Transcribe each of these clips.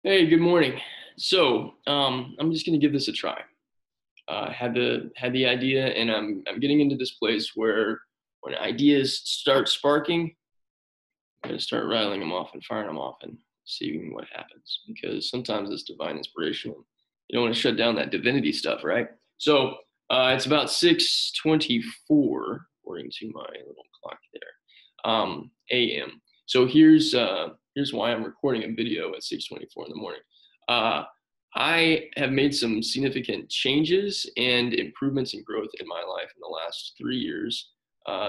Hey, good morning. I'm just gonna give this a try. Had the idea, and I'm getting into this place where when ideas start sparking, I'm gonna start rattling them off and firing them off and seeing what happens. Because sometimes it's divine inspiration. You don't want to shut down that divinity stuff, right? It's about 6:24 according to my little clock there, a.m. So here's why I'm recording a video at 6:24 in the morning. Uh, I have made some significant changes and improvements and growth in my life in the last 3 years.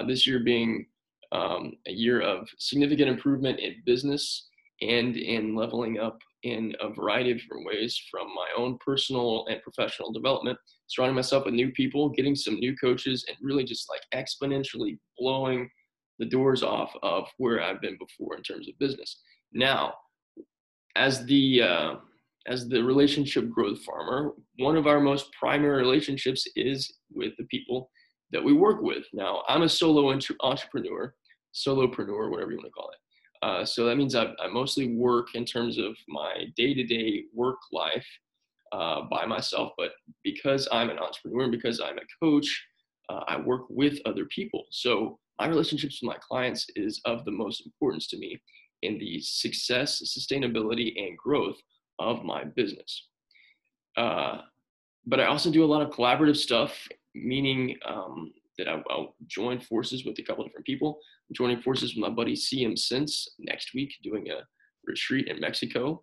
This year being a year of significant improvement in business and in leveling up in a variety of different ways, from my own personal and professional development, surrounding myself with new people, getting some new coaches, and really just like exponentially blowing the doors off of where I've been before in terms of business. Now, as the uh, as the relationship growth farmer, one of our most primary relationships is with the people that we work with. Now, I'm a solo entrepreneur, solopreneur, whatever you want to call it. So that means I mostly work in terms of my day-to-day work life by myself. But because I'm an entrepreneur and because I'm a coach, I work with other people. So my relationships with my clients is of the most importance to me in the success, sustainability, and growth of my business. Uh, but I also do a lot of collaborative stuff, meaning that I'll join forces with a couple different people. I'm joining forces with my buddy CM Since next week, doing a retreat in Mexico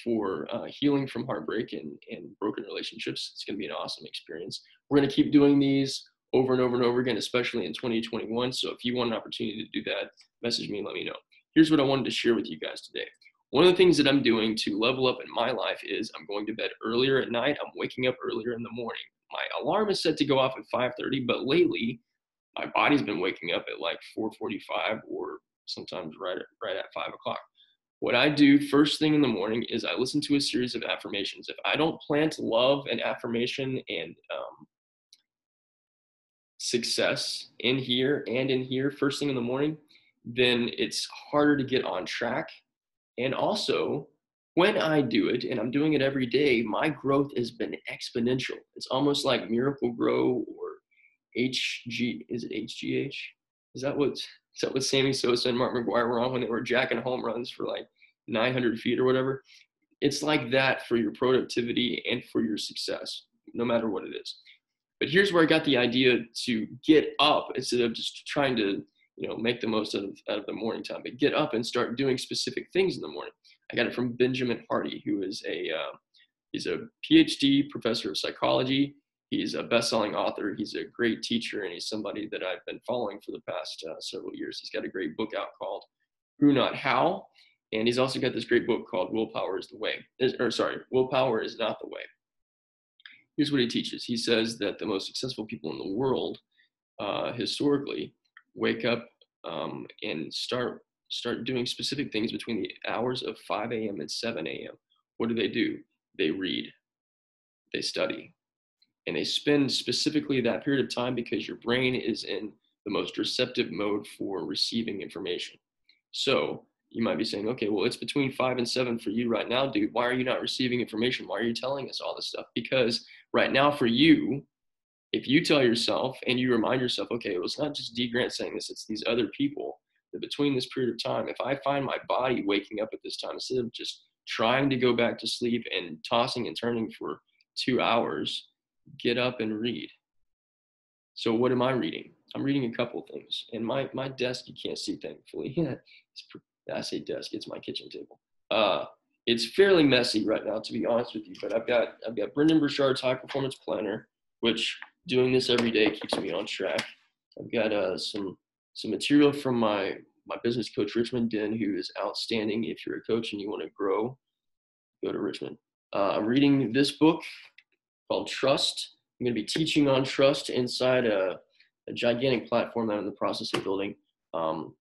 for healing from heartbreak and broken relationships. It's going to be an awesome experience. We're going to keep doing these over and over and over again, especially in 2021. So if you want an opportunity to do that, message me and let me know. Here's what I wanted to share with you guys today. One of the things that I'm doing to level up in my life is I'm going to bed earlier at night. I'm waking up earlier in the morning. My alarm is set to go off at 5:30, but lately my body's been waking up at like 4:45 or sometimes right at 5 o'clock. What I do first thing in the morning is I listen to a series of affirmations. If I don't plant love and affirmation and success in here first thing in the morning, then it's harder to get on track. And also, when I do it, and I'm doing it every day, my growth has been exponential. It's almost like Miracle Grow or HG. Is it HGH? Is that what Sammy Sosa and Mark McGwire were on when they were jacking home runs for like 900 feet or whatever? It's like that for your productivity and for your success, no matter what it is. But here's where I got the idea to get up instead of just trying to, make the most out of the morning time, but get up and start doing specific things in the morning. I got it from Benjamin Hardy, who is he's a PhD professor of psychology. He's a best-selling author. He's a great teacher, and he's somebody that I've been following for the past several years. He's got a great book out called Who Not How, and he's also got this great book called Willpower is the Way. Willpower is Not the Way. Here's what he teaches. He says that the most successful people in the world, historically, wake up and start doing specific things between the hours of 5 a.m. and 7 a.m. What do? They read, they study, and they spend specifically that period of time because your brain is in the most receptive mode for receiving information. So you might be saying, okay, well, it's between 5 and 7 for you right now, dude. Why are you not receiving information? Why are you telling us all this stuff? Because right now for you, if you tell yourself and you remind yourself, okay, well, it's not just D Grant saying this, it's these other people, that between this period of time, if I find my body waking up at this time, instead of just trying to go back to sleep and tossing and turning for 2 hours, get up and read. So what am I reading? I'm reading a couple things. And my desk, you can't see, thankfully. I say desk, it's my kitchen table. It's fairly messy right now, to be honest with you, but I've got Brendan Burchard's High Performance Planner, which doing this every day keeps me on track. I've got some material from my business coach, Richmond Den, who is outstanding. If you're a coach and you want to grow, go to Richmond. I'm reading this book called Trust. I'm going to be teaching on trust inside a gigantic platform that I'm in the process of building,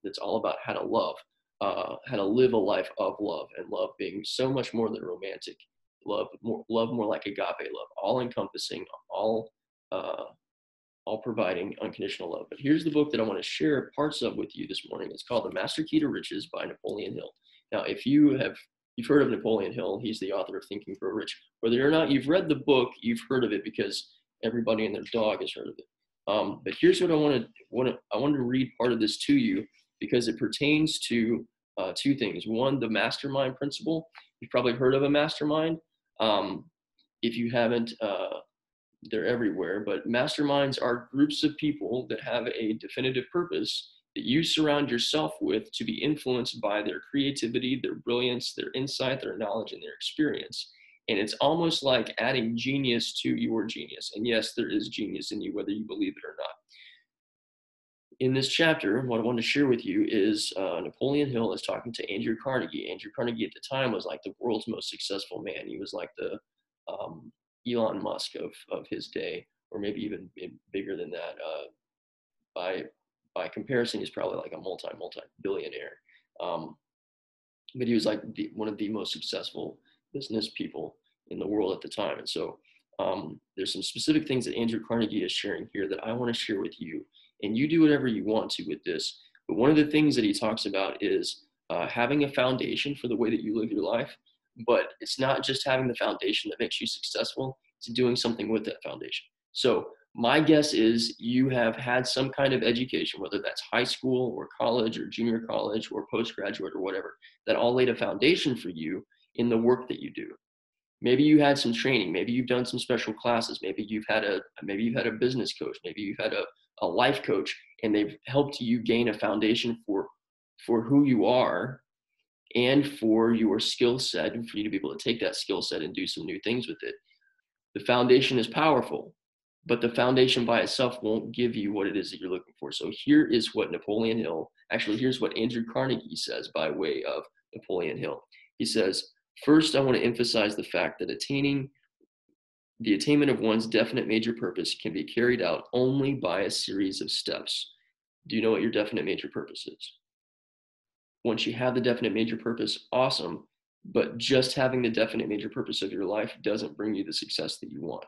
that's all about how to love, how to live a life of love, and love being so much more than romantic. Love more like agape love, all encompassing, uh, all providing unconditional love. But here's the book that I want to share parts of with you this morning. It's called The Master Key to Riches by Napoleon Hill. Now, if you have You've heard of Napoleon Hill. He's the author of Think and Grow Rich. Whether or not you've read the book, you've heard of it because everybody and their dog has heard of it. But here's what I wanted to read part of this to you because it pertains to two things. One, the mastermind principle. You've probably heard of a mastermind. If you haven't, they're everywhere. But masterminds are groups of people that have a definitive purpose that you surround yourself with to be influenced by their creativity, their brilliance, their insight, their knowledge, and their experience. And it's almost like adding genius to your genius. And yes, there is genius in you, whether you believe it or not. In this chapter, what I want to share with you is Napoleon Hill is talking to Andrew Carnegie. Andrew Carnegie at the time was like the world's most successful man. He was like the Elon Musk of his day, or maybe even bigger than that. By comparison, he's probably like a multi-billionaire. But he was like one of the most successful business people in the world at the time. And so there's some specific things that Andrew Carnegie is sharing here that I want to share with you. And you do whatever you want to with this. But one of the things that he talks about is having a foundation for the way that you live your life. But it's not just having the foundation that makes you successful, it's doing something with that foundation. So my guess is you have had some kind of education, whether that's high school or college or junior college or postgraduate or whatever, that all laid a foundation for you in the work that you do. Maybe you had some training, maybe you've done some special classes, maybe you've had a business coach, maybe you've had a life coach, and they've helped you gain a foundation for who you are and for your skill set, and for you to be able to take that skill set and do some new things with it. The foundation is powerful, but the foundation by itself won't give you what it is that you're looking for. So here is what Napoleon Hill, actually here's what Andrew Carnegie says by way of Napoleon Hill. He says, first, I want to emphasize the fact that the attainment of one's definite major purpose can be carried out only by a series of steps. Do you know what your definite major purpose is? Once you have the definite major purpose, awesome. But just having the definite major purpose of your life doesn't bring you the success that you want.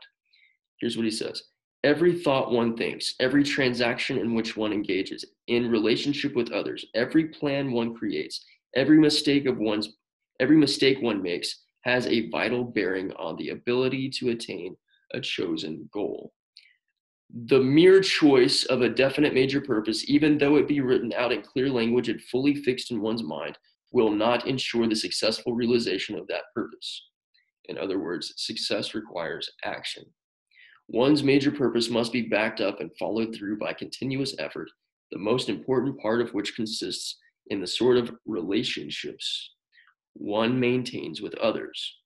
Here's what he says. Every thought one thinks, every transaction in which one engages, in relationship with others, every plan one creates, every mistake one makes has a vital bearing on the ability to attain a chosen goal. The mere choice of a definite major purpose, even though it be written out in clear language and fully fixed in one's mind, will not ensure the successful realization of that purpose. In other words, success requires action. One's major purpose must be backed up and followed through by continuous effort, the most important part of which consists in the sort of relationships one maintains with others.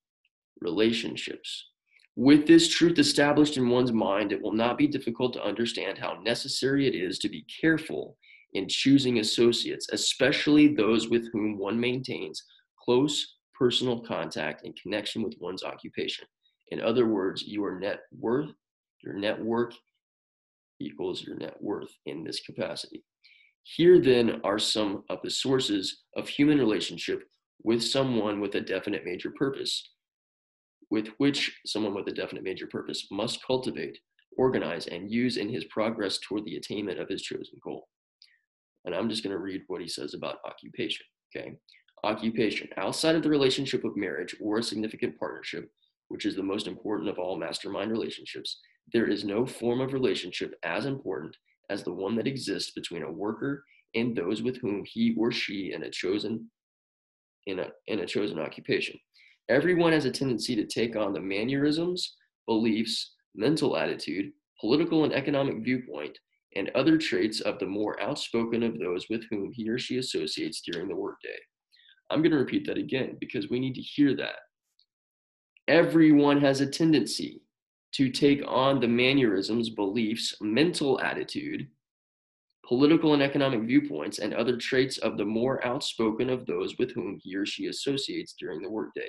Relationships. With this truth established in one's mind, it will not be difficult to understand how necessary it is to be careful in choosing associates, especially those with whom one maintains close personal contact and connection with one's occupation. In other words, your network equals your net worth in this capacity. Here then are some of the sources of human relationship with someone with a definite major purpose, with which someone with a definite major purpose must cultivate, organize, and use in his progress toward the attainment of his chosen goal. And I'm just going to read what he says about occupation, okay? Occupation. Outside of the relationship of marriage or a significant partnership, which is the most important of all mastermind relationships, there is no form of relationship as important as the one that exists between a worker and those with whom he or she in a chosen occupation. Everyone has a tendency to take on the mannerisms, beliefs, mental attitude, political and economic viewpoint, and other traits of the more outspoken of those with whom he or she associates during the workday. I'm going to repeat that again because we need to hear that. Everyone has a tendency to take on the mannerisms, beliefs, mental attitude, political and economic viewpoints, and other traits of the more outspoken of those with whom he or she associates during the workday.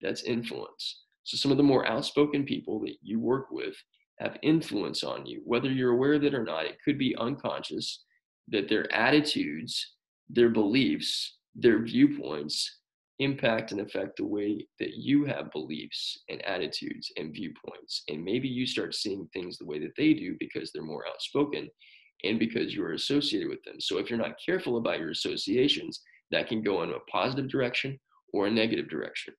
That's influence. So some of the more outspoken people that you work with have influence on you, whether you're aware of it or not. It could be unconscious that their attitudes, their beliefs, their viewpoints impact and affect the way that you have beliefs and attitudes and viewpoints. And maybe you start seeing things the way that they do because they're more outspoken and because you're associated with them. So if you're not careful about your associations, that can go in a positive direction or a negative direction.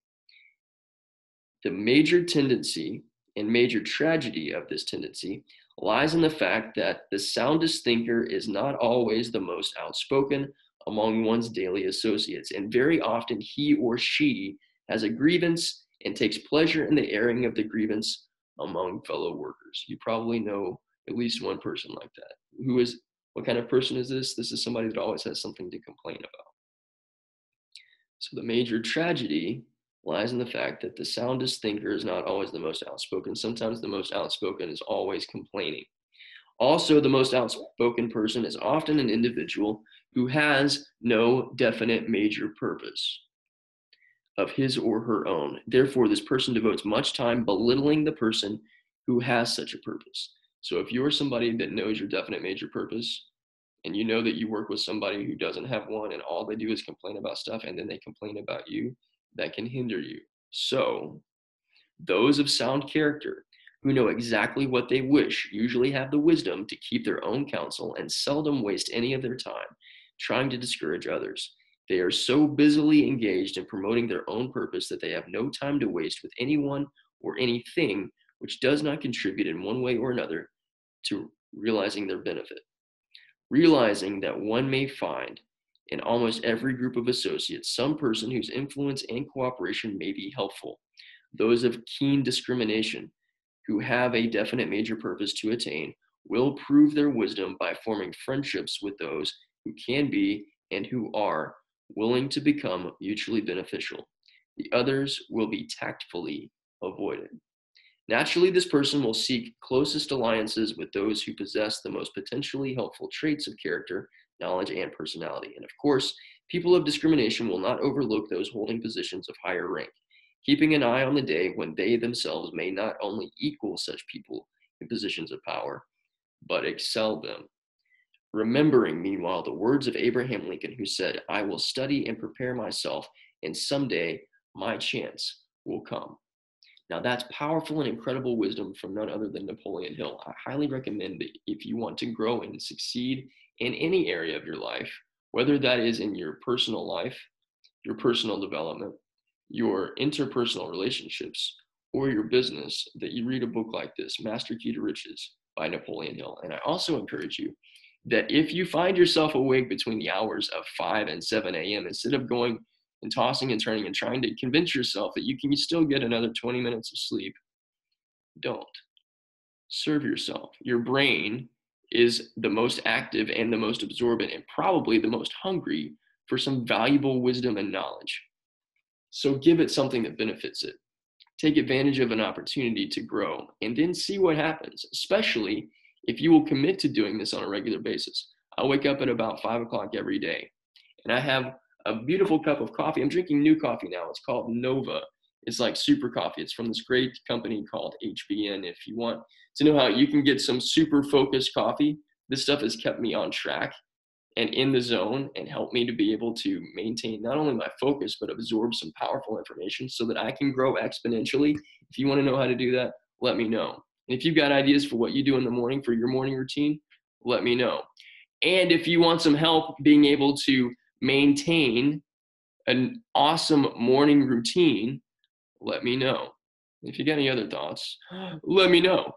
The major tendency and major tragedy of this tendency lies in the fact that the soundest thinker is not always the most outspoken among one's daily associates, and very often he or she has a grievance and takes pleasure in the airing of the grievance among fellow workers. You probably know at least one person like that. What kind of person is this? This is somebody that always has something to complain about. So the major tragedy lies in the fact that the soundest thinker is not always the most outspoken. Sometimes the most outspoken is always complaining. Also, the most outspoken person is often an individual who has no definite major purpose of his or her own. Therefore, this person devotes much time belittling the person who has such a purpose. So if you're somebody that knows your definite major purpose, and you know that you work with somebody who doesn't have one and all they do is complain about stuff and then they complain about you, that can hinder you. So those of sound character who know exactly what they wish usually have the wisdom to keep their own counsel and seldom waste any of their time trying to discourage others. They are so busily engaged in promoting their own purpose that they have no time to waste with anyone or anything which does not contribute in one way or another to realizing their benefit. Realizing that one may find in almost every group of associates some person whose influence and cooperation may be helpful. Those of keen discrimination who have a definite major purpose to attain will prove their wisdom by forming friendships with those who can be and who are willing to become mutually beneficial. The others will be tactfully avoided. Naturally, this person will seek closest alliances with those who possess the most potentially helpful traits of character, knowledge, and personality. And of course, people of discrimination will not overlook those holding positions of higher rank, keeping an eye on the day when they themselves may not only equal such people in positions of power, but excel them. Remembering, meanwhile, the words of Abraham Lincoln, who said, "I will study and prepare myself, and someday my chance will come." Now, that's powerful and incredible wisdom from none other than Napoleon Hill. I highly recommend that if you want to grow and succeed in any area of your life, whether that is in your personal life, your personal development, your interpersonal relationships, or your business, that you read a book like this, Master Key to Riches by Napoleon Hill. And I also encourage you that if you find yourself awake between the hours of 5 and 7 a.m., instead of going and tossing and turning and trying to convince yourself that you can still get another 20 minutes of sleep, don't. Serve yourself. Your brain is the most active and the most absorbent and probably the most hungry for some valuable wisdom and knowledge. So give it something that benefits it. Take advantage of an opportunity to grow and then see what happens, especially if you will commit to doing this on a regular basis. I wake up at about 5 o'clock every day and I have a beautiful cup of coffee. I'm drinking new coffee now. It's called Nova. It's like super coffee. It's from this great company called HBN. If you want to know how you can get some super focused coffee, this stuff has kept me on track and in the zone and helped me to be able to maintain not only my focus, but absorb some powerful information so that I can grow exponentially. If you want to know how to do that, let me know. And if you've got ideas for what you do in the morning for your morning routine, let me know. And if you want some help being able to maintain an awesome morning routine, let me know. If you got any other thoughts, let me know.